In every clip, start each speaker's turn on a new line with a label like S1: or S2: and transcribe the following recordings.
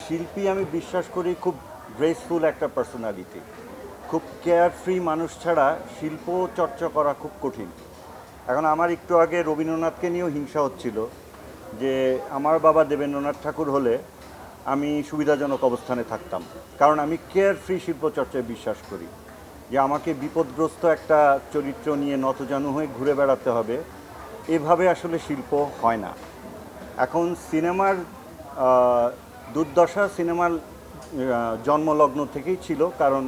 S1: শিল্পী আমি বিশ্বাস করি খুব গ্রেসফুল একটা পার্সোনালিটি, খুব কেয়ারফ্রি মানুষ ছাড়া শিল্প চর্চা করা খুব কঠিন। এখন আমার একটু আগে রবীন্দ্রনাথকে নিয়েও হিংসা হচ্ছিল যে আমার বাবা দেবেন্দ্রনাথ ঠাকুর হলে আমি সুবিধাজনক অবস্থানে থাকতাম, কারণ আমি কেয়ারফ্রি শিল্পচর্চায় বিশ্বাস করি যে আমাকে বিপদগ্রস্ত একটা চরিত্র নিয়ে নতজানু হয়ে ঘুরে বেড়াতে হবে, এভাবে আসলে শিল্প হয় না। এখন সিনেমার দুর্দশা সিনেমার জন্মলগ্ন থেকেই ছিল, কারণ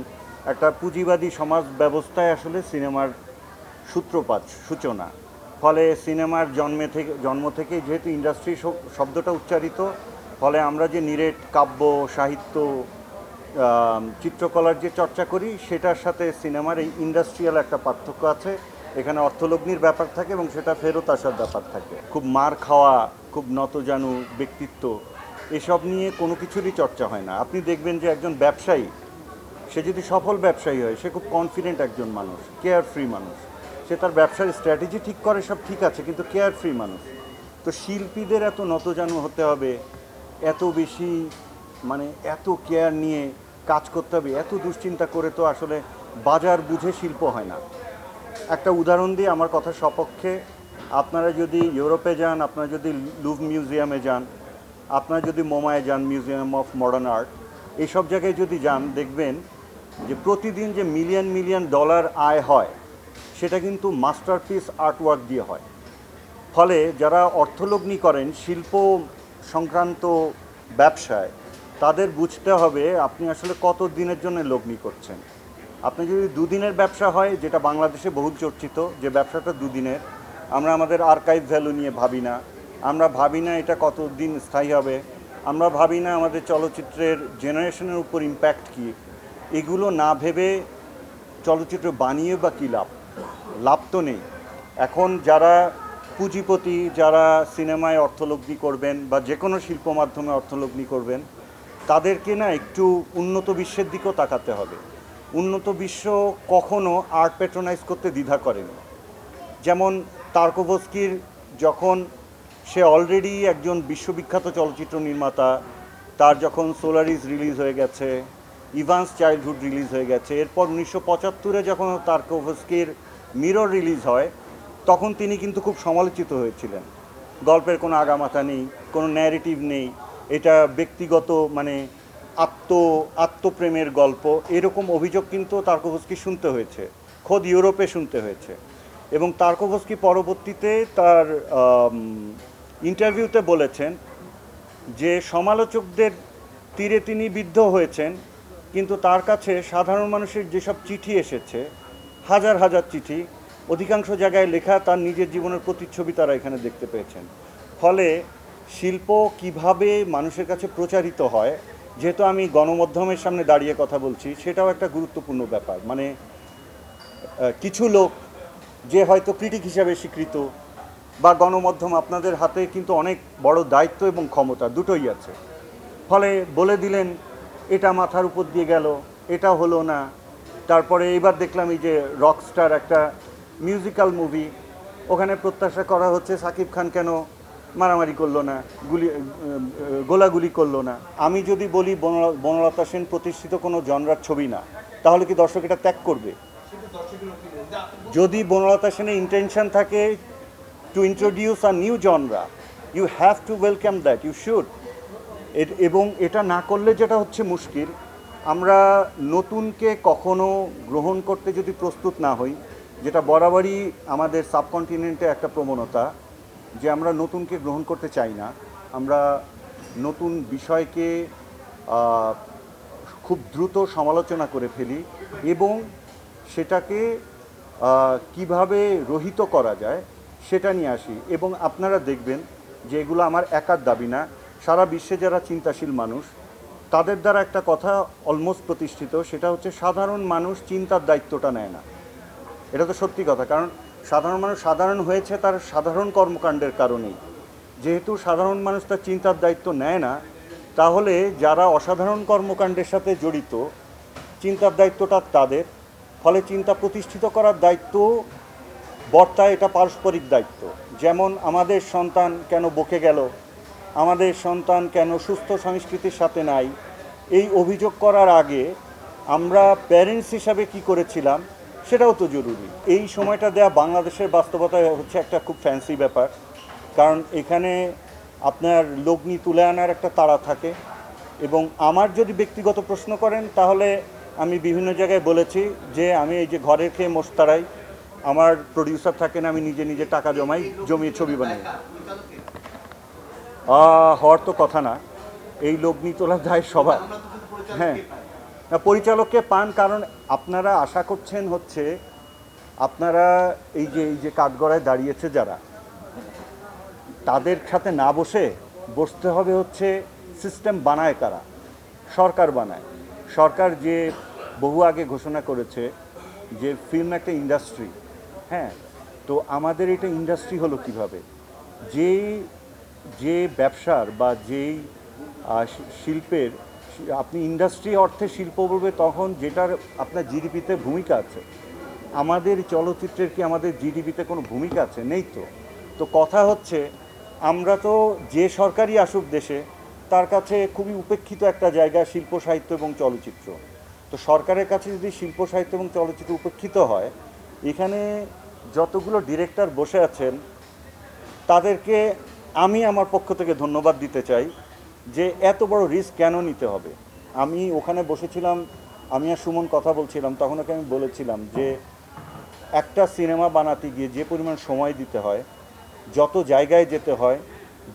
S1: একটা পুঁজিবাদী সমাজ ব্যবস্থায় আসলে সিনেমার সূত্রপাত সূচনা। ফলে সিনেমার জন্ম থেকে যেহেতু ইন্ডাস্ট্রি শব্দটা উচ্চারিত, ফলে আমরা যে নিরেট কাব্য সাহিত্য চিত্রকলার যে চর্চা করি সেটার সাথে সিনেমার এই ইন্ডাস্ট্রিয়াল একটা পার্থক্য আছে। এখানে অর্থলগ্নির ব্যাপার থাকে এবং সেটা ফেরত আসার ব্যাপার থাকে। খুব মার খাওয়া, খুব নতজানু ব্যক্তিত্ব, এসব নিয়ে কোনো কিছুরই চর্চা হয় না। আপনি দেখবেন যে একজন ব্যবসায়ী, সে যদি সফল ব্যবসায়ী হয়, সে খুব কনফিডেন্ট একজন মানুষ, কেয়ারফ্রি মানুষ, সে তার ব্যবসার স্ট্র্যাটেজি ঠিক করে, সব ঠিক আছে, কিন্তু কেয়ারফ্রি মানুষ। তো শিল্পীদের এত নতজানু হতে হবে, এত বেশি মানে এত কেয়ার নিয়ে কাজ করতে হবে, এত দুশ্চিন্তা করে তো আসলে বাজার বুঝে শিল্প হয় না। একটা উদাহরণ দিয়ে আমার কথা সপক্ষে, আপনারা যদি ইউরোপে যান, আপনারা যদি লুভ মিউজিয়ামে যান, আপনারা যদি মোমায় যান, মিউজিয়াম অফ মডার্ন আর্ট, এইসব জায়গায় যদি যান, দেখবেন যে প্রতিদিন যে মিলিয়ন মিলিয়ন ডলার আয় হয় সেটা কিন্তু মাস্টারপিস আর্টওয়ার্ক দিয়ে হয়। ফলে যারা অর্থলগ্নি করেন শিল্প সংক্রান্ত ব্যবসায়, তাদের বুঝতে হবে আপনি আসলে কত দিনের জন্য লগ্নি করছেন। আপনি যদি দুদিনের ব্যবসা হয়, যেটা বাংলাদেশে বহুল চর্চিত, যে ব্যবসাটা দুদিনের, আমরা আমাদের আর্কাইভ ভ্যালু নিয়ে ভাবি না, আমরা ভাবি না এটা কত দিন স্থায়ী হবে, আমরা ভাবি না আমাদের চলচ্চিত্রের জেনারেশনের উপর ইম্প্যাক্ট কী, এগুলো না ভেবে চলচ্চিত্র বানিয়ে বা কী লাভ? লাভ তো নেই। এখন যারা পুঁজিপতি, যারা সিনেমায় অর্থলগ্নি করবেন বা যে কোনো শিল্প মাধ্যমে অর্থলগ্নি করবেন, তাদেরকে না একটু উন্নত বিশ্বের দিকেও তাকাতে হবে। উন্নত বিশ্ব কখনো আর্ট প্যাট্রোনাইজ করতে দ্বিধা করেনি। যেমন তার্কোভস্কির, যখন সে অলরেডি একজন বিশ্ববিখ্যাত চলচ্চিত্র নির্মাতা, তার যখন সোলারিস রিলিজ হয়ে গেছে, ইভান্স চাইল্ডহুড রিলিজ হয়ে গেছে, এরপর 1975-এ যখন তার্কোভস্কির মিরর রিলিজ হয়, তখন তিনি কিন্তু খুব সমালোচিত হয়েছিলেন। গল্পের কোনো আগামাথা নেই, কোনো ন্যারেটিভ নেই, এটা ব্যক্তিগত মানে আত্মপ্রেমের গল্প, এরকম অভিযোগ কিন্তু তার্কোভস্কি শুনতে হয়েছে, খোদ ইউরোপে শুনতে হয়েছে। এবং তার্কোভস্কি পরবর্তীতে তার ইন্টারভিউতে বলেছেন যে সমালোচকদের তীরে তিনি বিদ্ধ হয়েছেন, কিন্তু তার কাছে সাধারণ মানুষের যেসব চিঠি এসেছে, হাজার হাজার চিঠি, অধিকাংশ জায়গায় লেখা তার নিজের জীবনের প্রতিচ্ছবি তারা এখানে দেখতে পেয়েছেন। ফলে শিল্প কিভাবে মানুষের কাছে প্রচারিত হয়, যেহেতু আমি গণমাধ্যমের সামনে দাঁড়িয়ে কথা বলছি, সেটাও একটা গুরুত্বপূর্ণ ব্যাপার। মানে কিছু লোক যে হয়তো ক্রিটিক হিসাবে স্বীকৃত, বা গণমাধ্যম, আপনাদের হাতে কিন্তু অনেক বড় দায়িত্ব এবং ক্ষমতা দুটোই আছে। ফলে বলে দিলেন এটা মাথার উপর দিয়ে গেল, এটা হলো না। তারপরে এবার দেখলাম এই যে রকস্টার, একটা মিউজিক্যাল মুভি, ওখানে প্রত্যাশা করা হচ্ছে সাকিব খান কেন মারামারি করলো না, গোলাগুলি করলো না। আমি যদি বলি বনলতা সেন প্রতিষ্ঠিত কোনো জনরার ছবি না, তাহলে কি দর্শক এটা ত্যাগ করবে? যদি বনলতা সেনের ইন্টেনশন থাকে to introduce a new genre, you have to welcome that, you should. এবং এটা না করলে যেটা হচ্ছে মুশকিল, আমরা নতুনকে কখনো গ্রহণ করতে যদি প্রস্তুত না হই, যেটা বরাবরই আমাদের সাবকন্টিনেন্টে একটা প্রবণতা, যে আমরা নতুনকে গ্রহণ করতে চাই না, আমরা নতুন বিষয়কে খুব দ্রুত সমালোচনা করে ফেলি এবং সেটাকে কিভাবে রহিত করা যায় সেটা নিয়ে আসি। এবং আপনারা দেখবেন যে এগুলো আমার একার দাবি না, সারা বিশ্বে যারা চিন্তাশীল মানুষ তাদের দ্বারা একটা কথা অলমোস্ট প্রতিষ্ঠিত, সেটা হচ্ছে সাধারণ মানুষ চিন্তার দায়িত্বটা নেয় না। এটা তো সত্যি কথা, কারণ সাধারণ মানুষ সাধারণ হয়েছে তার সাধারণ কর্মকাণ্ডের কারণেই। যেহেতু সাধারণ মানুষ তার চিন্তার দায়িত্ব নেয় না, তাহলে যারা অসাধারণ কর্মকাণ্ডের সাথে জড়িত, চিন্তার দায়িত্বটা তাদের। ফলে চিন্তা প্রতিষ্ঠিত করার দায়িত্ব বর্তায়, এটা পারস্পরিক দায়িত্ব। যেমন আমাদের সন্তান কেন বকে গেল, আমাদের সন্তান কেন সুস্থ সংস্কৃতির সাথে নাই, এই অভিযোগ করার আগে আমরা প্যারেন্টস হিসাবে কি করেছিলাম সেটাও তো জরুরি। এই সময়টা দেয়া বাংলাদেশের বাস্তবতায় হচ্ছে একটা খুব ফ্যান্সি ব্যাপার, কারণ এখানে আপনার লগ্নি তুলে আনার একটা তাড়া থাকে। এবং আমার যদি ব্যক্তিগত প্রশ্ন করেন তাহলে আমি বিভিন্ন জায়গায় বলেছি যে আমি এই যে ঘরের খেয়ে মোস্তারাই, আমার প্রডিউসার থাকেন, আমি নিজে নিজে টাকা জমিয়ে ছবি বানাই। হওয়ার তো কথা না, এই লগ্নি তোলা যায় সবার। হ্যাঁ, না পরিচালককে পান, কারণ আপনারা আশা করছেন হচ্ছে আপনারা এই যে কাঠগড়ায় দাঁড়িয়েছে যারা, তাদের সাথে না বসতে হবে হচ্ছে সিস্টেম বানায় কারা, সরকার বানায়। সরকার যে বহু আগে ঘোষণা করেছে যে ফিল্ম একটা ইন্ডাস্ট্রি। হ্যাঁ, তো আমাদের এটা ইন্ডাস্ট্রি হলো কিভাবে, যে ব্যবসার বা যেই শিল্পের, আপনি ইন্ডাস্ট্রি অর্থে শিল্প বলবে তখন যেটার আপনার জিডিপিতে ভূমিকা আছে। আমাদের চলচ্চিত্রের কি আমাদের জিডিপিতে কোনো ভূমিকা আছে? নেই তো। তো কথা হচ্ছে আমরা তো যে সরকারই আসুক দেশে, তার কাছে খুবই উপেক্ষিত একটা জায়গা শিল্প সাহিত্য এবং চলচ্চিত্র। তো সরকারের কাছে যদি শিল্প সাহিত্য এবং চলচ্চিত্র উপেক্ষিত হয়, এখানে যতগুলো ডিরেক্টর বসে আছেন তাদেরকে আমি আমার পক্ষ থেকে ধন্যবাদ দিতে চাই যে এত বড় রিস্ক কেন নিতে হবে। আমি ওখানে বসেছিলাম, আমি আর সুমন কথা বলছিলাম, তখন ওকে আমি বলেছিলাম যে একটা সিনেমা বানাতে গিয়ে যে পরিমাণ সময় দিতে হয়, যত জায়গায় যেতে হয়,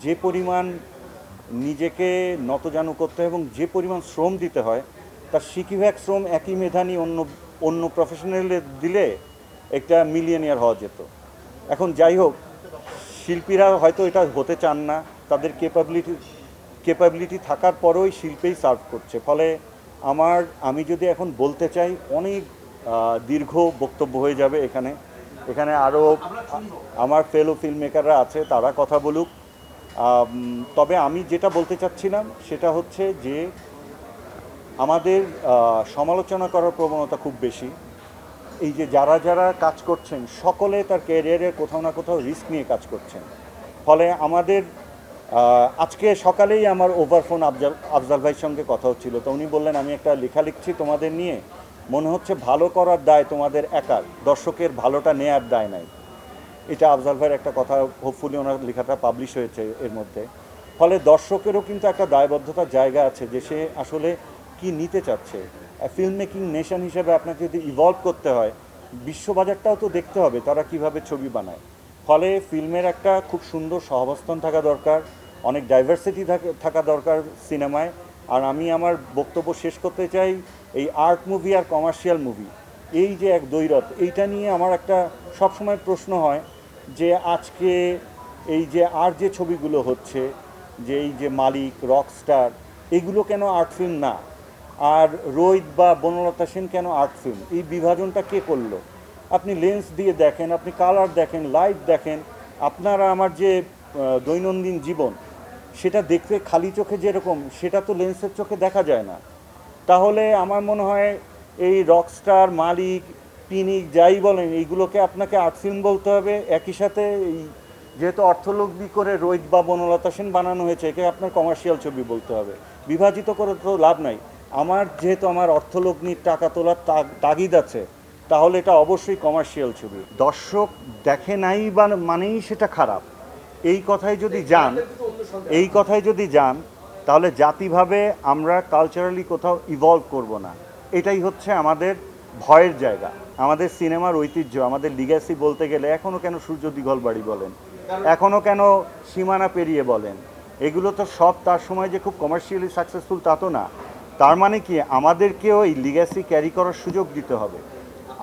S1: যে পরিমাণ নিজেকে নতজানু করতে হয় এবং যে পরিমাণ শ্রম দিতে হয়, তার সিকিভাগ শ্রম একই মেধানী অন্য প্রফেশনালে দিলে একটা মিলিয়নিয়ার হওয়া যেত। এখন যাই হোক, শিল্পীরা হয়তো এটা হতে চান না, তাদের ক্যাপাবিলিটি থাকার পরেই শিল্পেই সার্ভ করছে। ফলে আমি যদি এখন বলতে চাই অনেক দীর্ঘ বক্তব্য হয়ে যাবে। এখানে আরও আমার ফেলো ফিল্ম মেকাররা আছে, তারা কথা বলুক। তবে আমি যেটা বলতে চাচ্ছিলাম সেটা হচ্ছে যে আমাদের সমালোচনা করার প্রবণতা খুব বেশি। এই যে যারা কাজ করছেন সকলে তার ক্যারিয়ারের কোথাও না কোথাও রিস্ক নিয়ে কাজ করছেন। ফলে আমাদের আজকে সকালেই আমার ওভারফোন আফজাল ভাইয়ের সঙ্গে কথা হচ্ছিল, তো উনি বললেন আমি একটা লেখা লিখছি তোমাদের নিয়ে, মনে হচ্ছে ভালো করার দায় তোমাদের একার, দর্শকের ভালোটা নেয়ার দায় নাই। এটা আফজাল ভাইয়ের একটা কথা, হোপফুলি ওনার লেখাটা পাবলিশ হয়েছে এর মধ্যে। ফলে দর্শকেরও কিন্তু একটা দায়বদ্ধতার জায়গা আছে যে সে আসলে কি নিতে চাচ্ছে। ফিল্ম মেকিং নেশন হিসেবে আপনাকে যদি ইভলভ করতে হয়, বিশ্ববাজারটাও তো দেখতে হবে তারা কিভাবে ছবি বানায়। ফলে ফিল্মের একটা খুব সুন্দর সহাবস্থান থাকা দরকার, অনেক ডাইভার্সিটি থাকা দরকার সিনেমায়। আর আমি আমার বক্তব্য শেষ করতে চাই এই আর্ট মুভি আর কমার্শিয়াল মুভি, এই যে এক দ্বৈরথ, এইটা নিয়ে আমার একটা সবসময় প্রশ্ন হয় যে আজকে এই যে আর যে ছবিগুলো হচ্ছে, যে এই যে মালিক, রকস্টার, এগুলো কেন আর্ট ফিল্ম না? আর রোহিত বা বনলতা সেন কেন আর্ট ফিল্ম? এই বিভাজনটা কে করলো? আপনি লেন্স দিয়ে দেখেন, আপনি কালার দেখেন, লাইট দেখেন। আপনারা আমার যে দৈনন্দিন জীবন, সেটা দেখতে খালি চোখে যেরকম, সেটা তো লেন্সের চোখে দেখা যায় না। তাহলে আমার মনে হয় এই রকস্টার, মালিক, পিনিক, যাই বলেন, এইগুলোকে আপনাকে আর্ট ফিল্ম বলতে হবে। একই সাথে এই যেহেতু অর্থলগ্নি করে রোহিত বা বনলতা সেন বানানো হয়েছে, একে আপনার কমার্শিয়াল ছবি বলতে হবে। বিভাজিত করে তো লাভ নাই। যেহেতু আমার অর্থলগ্নির টাকা তোলার তাগিদ আছে, তাহলে এটা অবশ্যই কমার্শিয়াল ছবি। দর্শক দেখে নাই বা মানেই সেটা খারাপ, এই কথায় যদি যান তাহলে জাতিভাবে আমরা কালচারালি কোথাও ইভলভ করব না। এটাই হচ্ছে আমাদের ভয়ের জায়গা। আমাদের সিনেমার ঐতিহ্য, আমাদের লিগ্যাসি বলতে গেলে এখনও কেন সূর্য দিঘল বাড়ি বলেন, এখনও কেন সীমানা পেরিয়ে বলেন, এগুলো তো সব তার সময় যে খুব কমার্শিয়ালি সাকসেসফুল তা তো না। তার মানে কি আমাদেরকেও এই লিগ্যাসি ক্যারি করার সুযোগ দিতে হবে।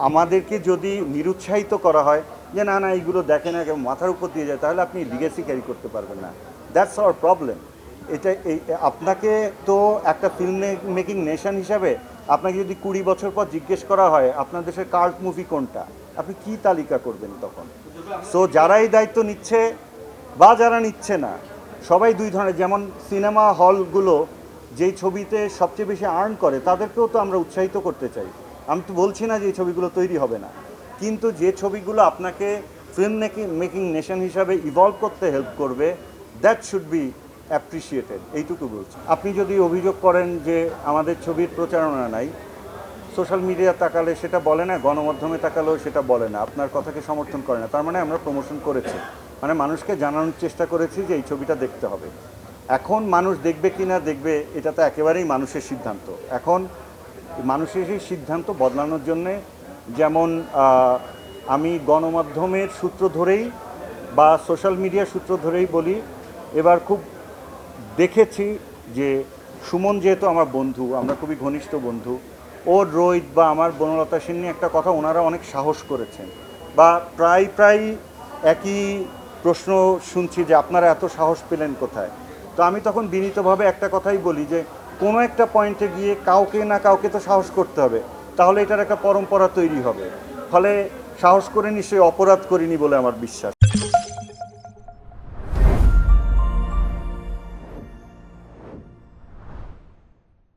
S1: আমাদেরকে যদি নিরুৎসাহিত করা হয় যে না না এইগুলো দেখেন না, মাথার উপর দিয়ে যায়, তাহলে আপনি লিগ্যাসি ক্যারি করতে পারবেন না। That's our problem. আপনাকে তো একটা ফিল্ম মেকিং নেশন হিসাবে আপনাকে যদি 20 বছর পর জিজ্ঞেস করা হয় আপনার দেশের কাল্ট মুভি কোনটা, আপনি কি তালিকা করবেন তখন? সো যারা এই দায়িত্ব নিচ্ছে বা যারা নিচ্ছে না, সবাই দুই ধরনের। যেমন সিনেমা হলগুলো যেই ছবিতে সবচেয়ে বেশি আর্ন করে, তাদেরকেও তো আমরা উৎসাহিত করতে চাই। আমি তো বলছি না যে এই ছবিগুলো তৈরি হবে না, কিন্তু যে ছবিগুলো আপনাকে ফিল্ম মেকিং নেশন হিসাবে ইভলভ করতে হেল্প করবে, দ্যাট শুড বি অ্যাপ্রিসিয়েটেড, এইটুকু বলছি। আপনি যদি অভিযোগ করেন যে আমাদের ছবির প্রচারণা নাই, সোশ্যাল মিডিয়া তাকালে সেটা বলে না, গণমাধ্যমে তাকালেও সেটা বলে না, আপনার কথাকে সমর্থন করে না, তার মানে আমরা প্রমোশন করেছি, মানে মানুষকে জানানোর চেষ্টা করেছি যে এই ছবিটা দেখতে হবে। এখন মানুষ দেখবে কি না দেখবে এটা তো একেবারেই মানুষের সিদ্ধান্ত। এখন মানুষের সেই সিদ্ধান্ত বদলানোর জন্যে, যেমন আমি গণমাধ্যমের সূত্র ধরেই বা সোশ্যাল মিডিয়া সূত্র ধরেই বলি, এবার খুব দেখেছি যে সুমন যেহেতু আমার বন্ধু, আমরা খুবই ঘনিষ্ঠ বন্ধু, ওর রোহিত বা আমার বনলতা সেন নিয়ে একটা কথা ওনারা অনেক সাহস করেছেন, বা প্রায় প্রায় একই প্রশ্ন শুনছি যে আপনারা এত সাহস পেলেন কোথায়। তো আমি তখন বিনীতভাবে একটা কথাই বলি যে কোনো একটা পয়েন্টে গিয়ে কাউকে না কাউকে তো সাহস করতে হবে, তাহলে এটার একটা পরম্পরা তৈরি হবে। ফলে সাহস করে নিশ্চয়ই অপরাধ করিনি বলে আমার বিশ্বাস।